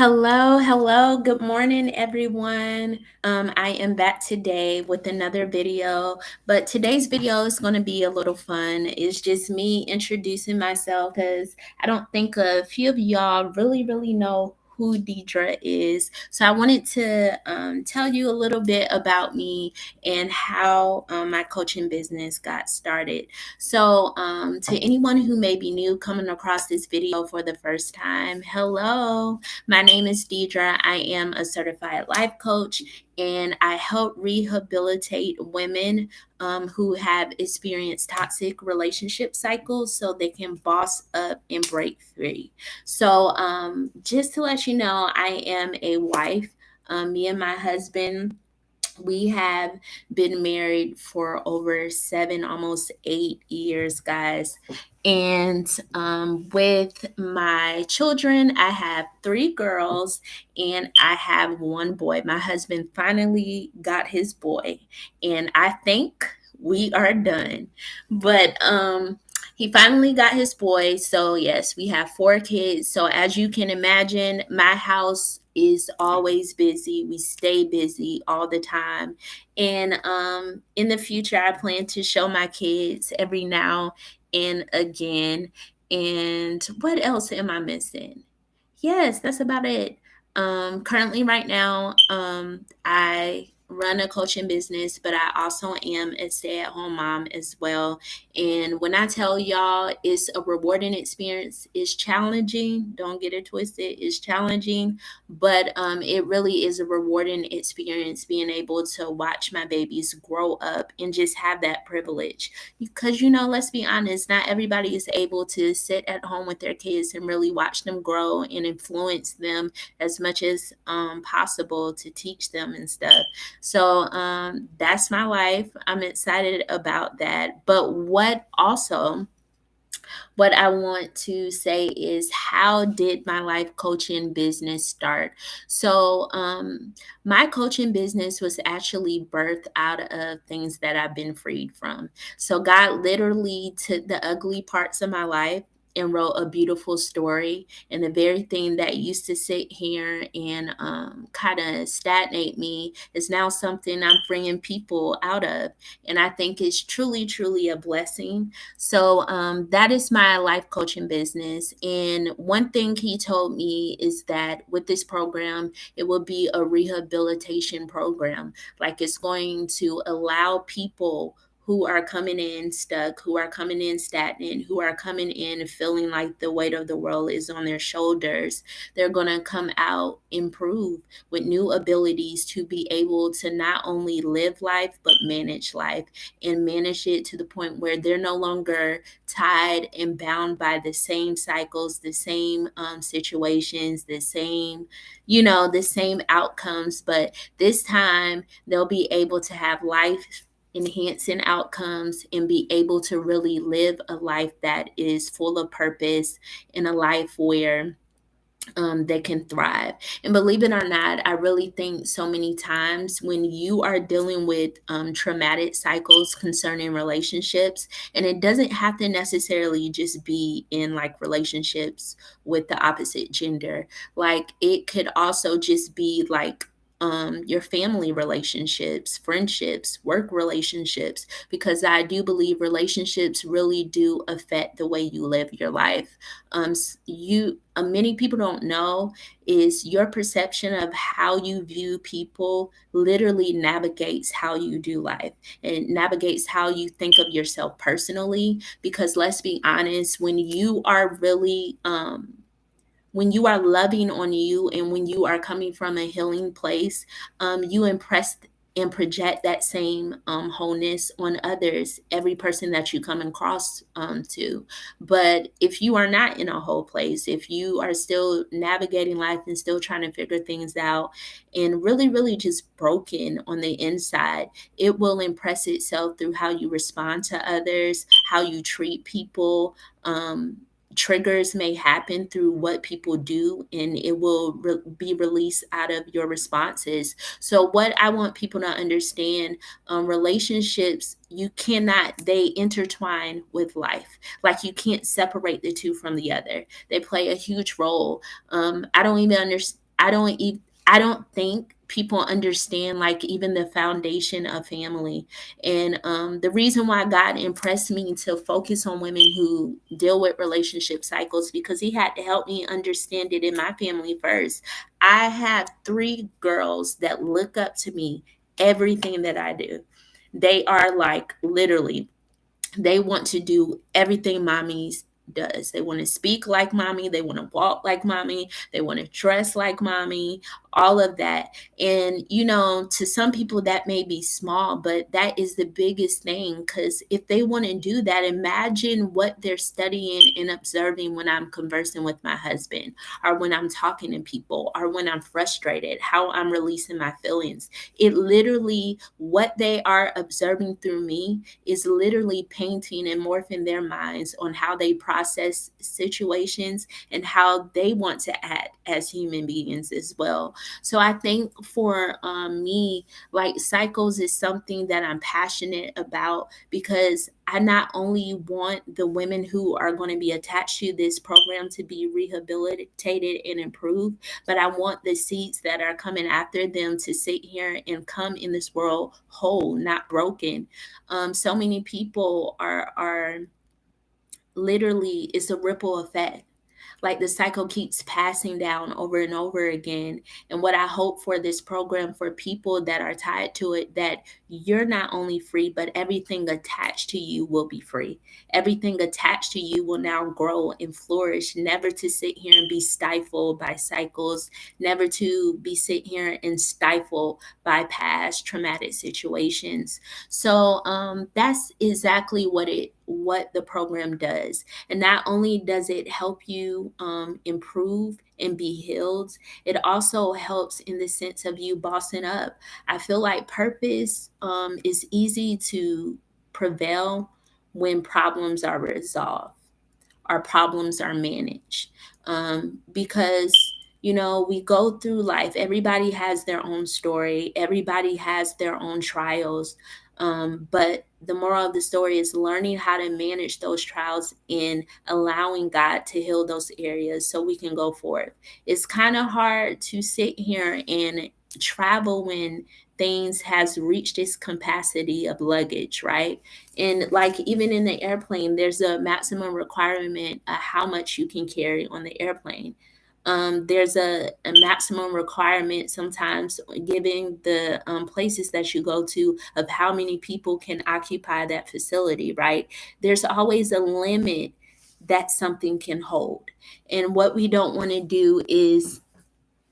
Hello, hello. Good morning, everyone. I am back today with another video, but today's video is going to be a little fun. It's just me introducing myself because I don't think a few of y'all really know who Deidre is. So I wanted to tell you a little bit about me and how my coaching business got started. So, to anyone who may be new coming across this video for the first time, hello. My name is Deidre. I am a certified life coach and I help rehabilitate women who have experienced toxic relationship cycles so they can boss up and break free. So, just to let you know, I am a wife. Me and my husband, we have been married for over 7, almost 8 years, guys. And with my children, I have 3 girls and I have 1 boy. My husband finally got his boy, and I think we are done. But he finally got his boy. So, yes, we have 4 kids. So, as you can imagine, my house is always busy. We stay busy all the time. And in the future, I plan to show my kids every now and again. And what else am I missing? Yes, that's about it. Currently, right now, I run a coaching business, but I also am a stay at home mom as well. And when I tell y'all it's a rewarding experience, it's challenging. Don't get it twisted. It's challenging, but it really is a rewarding experience being able to watch my babies grow up and just have that privilege. Because, let's be honest, not everybody is able to sit at home with their kids and really watch them grow and influence them as much as possible to teach them and stuff. So that's my life. I'm excited about that. But what I want to say is, how did my life coaching business start? So, my coaching business was actually birthed out of things that I've been freed from. So, God literally took the ugly parts of my life and wrote a beautiful story. And the very thing that used to sit here and kind of stagnate me is now something I'm freeing people out of. And I think it's truly a blessing. So that is my life coaching business. And one thing he told me is that with this program, it will be a rehabilitation program. Like, it's going to allow people who are coming in stuck, who are coming in stagnant, who are coming in feeling like the weight of the world is on their shoulders. They're going to come out improved with new abilities to be able to not only live life, but manage life, and manage it to the point where they're no longer tied and bound by the same cycles, the same situations, the same outcomes. But this time they'll be able to have life enhancing outcomes and be able to really live a life that is full of purpose, and a life where they can thrive. And believe it or not, I really think so many times when you are dealing with traumatic cycles concerning relationships, and it doesn't have to necessarily just be in like relationships with the opposite gender, like it could also just be like your family relationships, friendships, work relationships, because I do believe relationships really do affect the way you live your life. Many people don't know is your perception of how you view people literally navigates how you do life, and navigates how you think of yourself personally. Because let's be honest, when you are loving on you, and when you are coming from a healing place, you impress and project that same wholeness on others, every person that you come across to. But if you are not in a whole place, if you are still navigating life and still trying to figure things out, and really just broken on the inside, it will impress itself through how you respond to others, how you treat people. Triggers may happen through what people do, and it will be released out of your responses. So what I want people to understand, relationships, they intertwine with life. Like, you can't separate the two from the other. They play a huge role. I don't even understand. I don't think people understand like even the foundation of family. And the reason why God impressed me to focus on women who deal with relationship cycles, because He had to help me understand it in my family first. I have three girls that look up to me everything that I do. They are like literally, they want to do everything mommy does. They want to speak like mommy, they want to walk like mommy, they want to dress like mommy, all of that. And to some people that may be small, but that is the biggest thing, because if they want to do that, imagine what they're studying and observing when I'm conversing with my husband, or when I'm talking to people, or when I'm frustrated, how I'm releasing my feelings. It literally, what they are observing through me is literally painting and morphing their minds on how they process situations and how they want to act as human beings as well. So I think for me, like cycles is something that I'm passionate about, because I not only want the women who are going to be attached to this program to be rehabilitated and improved, but I want the seeds that are coming after them to sit here and come in this world whole, not broken. So many people are literally, it's a ripple effect, like the cycle keeps passing down over and over again. And what I hope for this program, for people that are tied to it, that you're not only free, but everything attached to you will be free. Everything attached to you will now grow and flourish, never to sit here and be stifled by cycles, never to be sit here and stifled by past traumatic situations. So that's exactly what the program does. And not only does it help you improve and be healed, it also helps in the sense of you bossing up. I feel like purpose is easy to prevail when problems are resolved, our problems are managed. Because we go through life, everybody has their own story, everybody has their own trials. But the moral of the story is learning how to manage those trials and allowing God to heal those areas so we can go forward. It's kind of hard to sit here and travel when things has reached its capacity of luggage, right? And like even in the airplane, there's a maximum requirement of how much you can carry on the airplane. There's a maximum requirement sometimes given the places that you go to of how many people can occupy that facility, right? There's always a limit that something can hold. And what we don't want to do is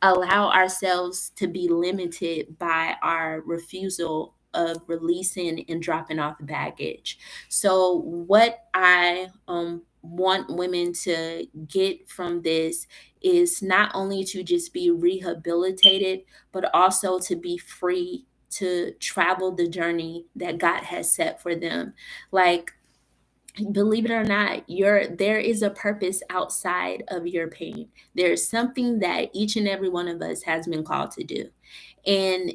allow ourselves to be limited by our refusal of releasing and dropping off baggage. So, what I want women to get from this is not only to just be rehabilitated, but also to be free to travel the journey that God has set for them. Like, believe it or not, there is a purpose outside of your pain. There's something that each and every one of us has been called to do. And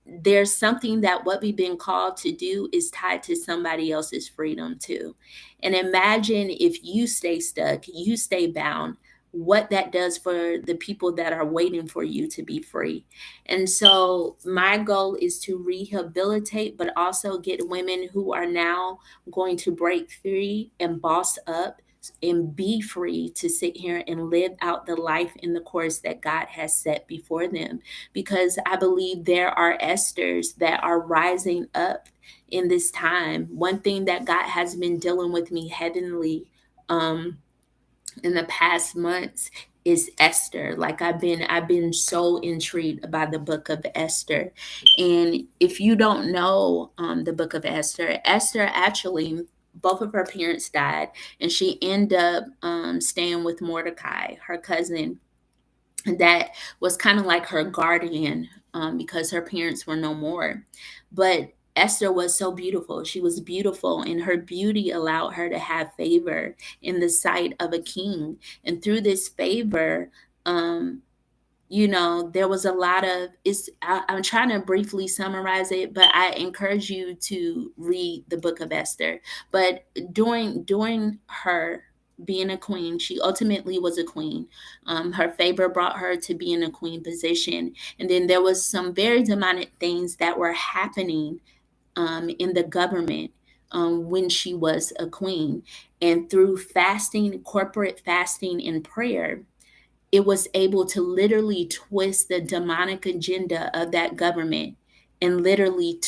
there's something that what we've been called to do is tied to somebody else's freedom too. And imagine if you stay stuck, you stay bound, what that does for the people that are waiting for you to be free. And so my goal is to rehabilitate, but also get women who are now going to break free and boss up and be free to sit here and live out the life in the course that God has set before them. Because I believe there are Esthers that are rising up in this time. One thing that God has been dealing with me heavenly um, in the past months is Esther. Like I've been so intrigued by the book of Esther. And if you don't know the book of Esther, Esther actually, both of her parents died, and she ended up staying with Mordecai, her cousin, that was kind of like her guardian, because her parents were no more. But Esther was so beautiful. She was beautiful, and her beauty allowed her to have favor in the sight of a king. And through this favor, there was a lot of I'm trying to briefly summarize it, but I encourage you to read the book of Esther. But during her being a queen. She ultimately was a queen. Her favor brought her to be in a queen position. And then there was some very demonic things that were happening in the government when she was a queen. And through fasting, corporate fasting and prayer, it was able to literally twist the demonic agenda of that government and literally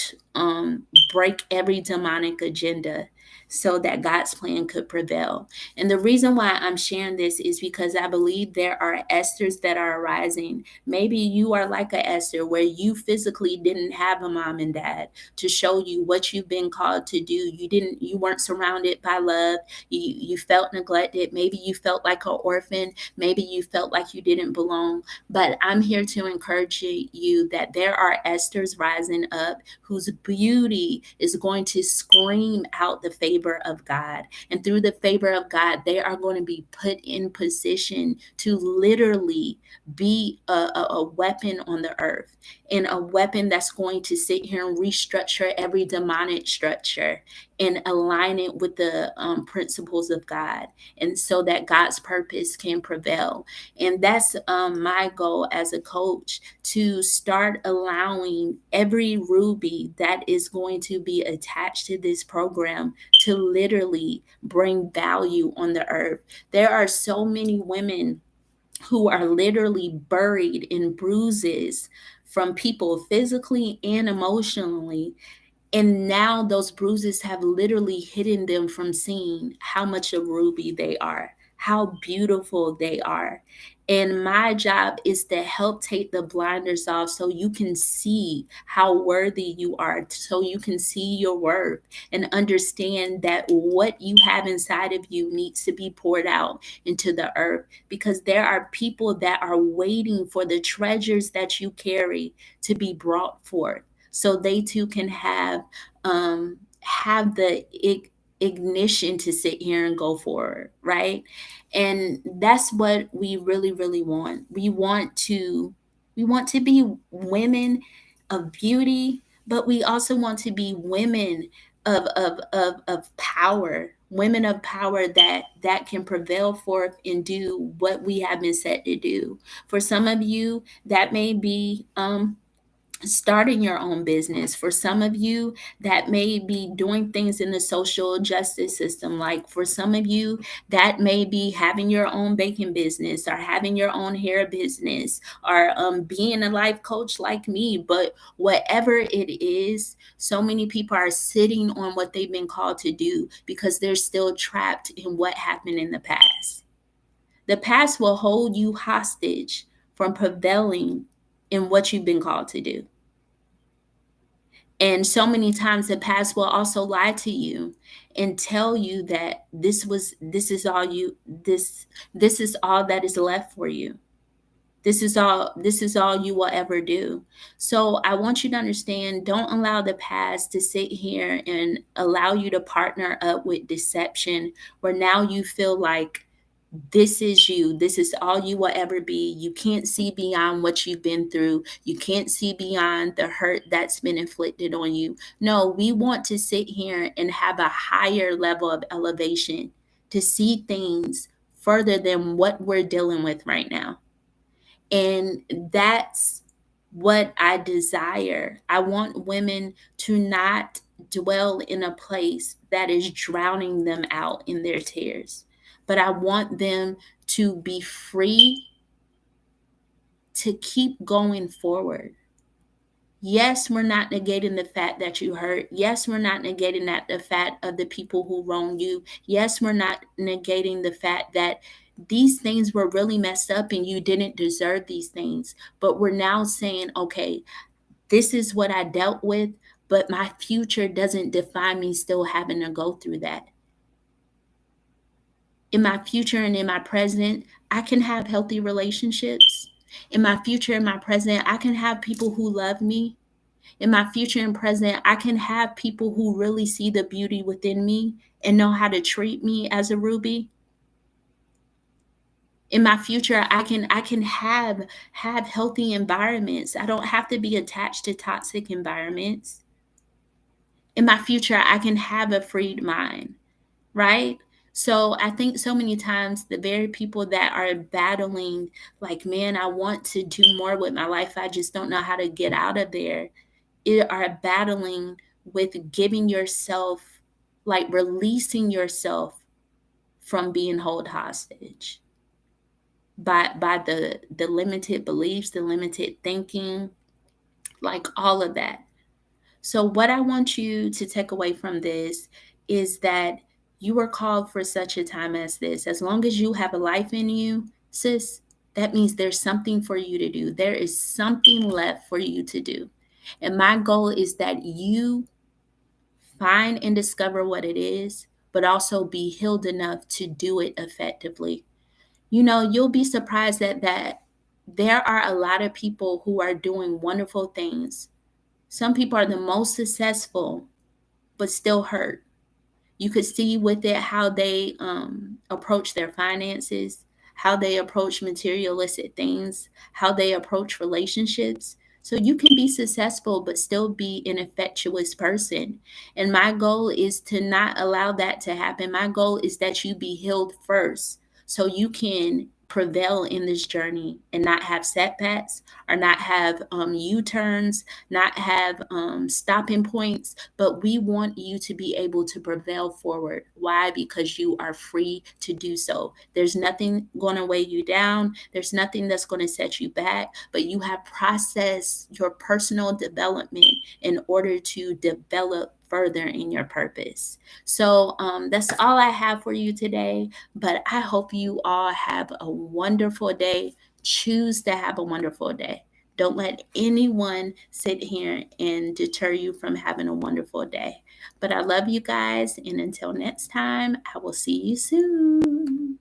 break every demonic agenda so that God's plan could prevail. And the reason why I'm sharing this is because I believe there are Esthers that are arising. Maybe you are like a Esther where you physically didn't have a mom and dad to show you what you've been called to do. You weren't surrounded by love. You felt neglected. Maybe you felt like an orphan. Maybe you felt like you didn't belong, but I'm here to encourage you that there are Esthers rising up whose beauty is going to scream out the favor of God. And through the favor of God, they are going to be put in position to literally be a weapon on the earth, and a weapon that's going to sit here and restructure every demonic structure and align it with the principles of God, and so that God's purpose can prevail. And that's my goal as a coach, to start allowing every ruby that is going to be attached to this program to literally bring value on the earth. There are so many women who are literally buried in bruises from people physically and emotionally, and now those bruises have literally hidden them from seeing how much a ruby they are, how beautiful they are. And my job is to help take the blinders off so you can see how worthy you are, so you can see your worth and understand that what you have inside of you needs to be poured out into the earth, because there are people that are waiting for the treasures that you carry to be brought forth so they too can have the ignition to sit here and go forward, right? And that's what we really, really want. We want to be women of beauty, but we also want to be women of power, women of power that can prevail forth and do what we have been set to do. For some of you, that may be starting your own business. For some of you, that may be doing things in the social justice system. Like for some of you, that may be having your own baking business or having your own hair business or being a life coach like me. But whatever it is, so many people are sitting on what they've been called to do because they're still trapped in what happened in the past. The past will hold you hostage from prevailing in what you've been called to do. And so many times the past will also lie to you and tell you that this is all that is left for you. This is all you will ever do. So I want you to understand, don't allow the past to sit here and allow you to partner up with deception where now you feel like this is you. This is all you will ever be. You can't see beyond what you've been through. You can't see beyond the hurt that's been inflicted on you. No, we want to sit here and have a higher level of elevation to see things further than what we're dealing with right now. And that's what I desire. I want women to not dwell in a place that is drowning them out in their tears, but I want them to be free to keep going forward. Yes, we're not negating the fact that you hurt. Yes, we're not negating that the fact of the people who wronged you. Yes, we're not negating the fact that these things were really messed up and you didn't deserve these things. But we're now saying, okay, this is what I dealt with, but my future doesn't define me still having to go through that. In my future and in my present, I can have healthy relationships. In my future and my present, I can have people who love me. In my future and present, I can have people who really see the beauty within me and know how to treat me as a ruby. In my future, I can have healthy environments. I don't have to be attached to toxic environments. In my future, I can have a freed mind, right? So I think so many times the very people that are battling, like, man, I want to do more with my life, I just don't know how to get out of there, are battling with giving yourself, like releasing yourself from being held hostage by the limited beliefs, the limited thinking, like all of that. So, what I want you to take away from this is that you were called for such a time as this. As long as you have a life in you, sis, that means there's something for you to do. There is something left for you to do. And my goal is that you find and discover what it is, but also be healed enough to do it effectively. You know, you'll be surprised that there are a lot of people who are doing wonderful things. Some people are the most successful but still hurt. You could see with it how they approach their finances, how they approach materialistic things, how they approach relationships. So you can be successful but still be an infectious person. And my goal is to not allow that to happen. My goal is that you be healed first so you can prevail in this journey and not have setbacks or not have U-turns, not have stopping points, but we want you to be able to prevail forward. Why? Because you are free to do so. There's nothing going to weigh you down, there's nothing that's going to set you back, but you have processed your personal development in order to develop further in your purpose. So that's all I have for you today. But I hope you all have a wonderful day. Choose to have a wonderful day. Don't let anyone sit here and deter you from having a wonderful day. But I love you guys. And until next time, I will see you soon.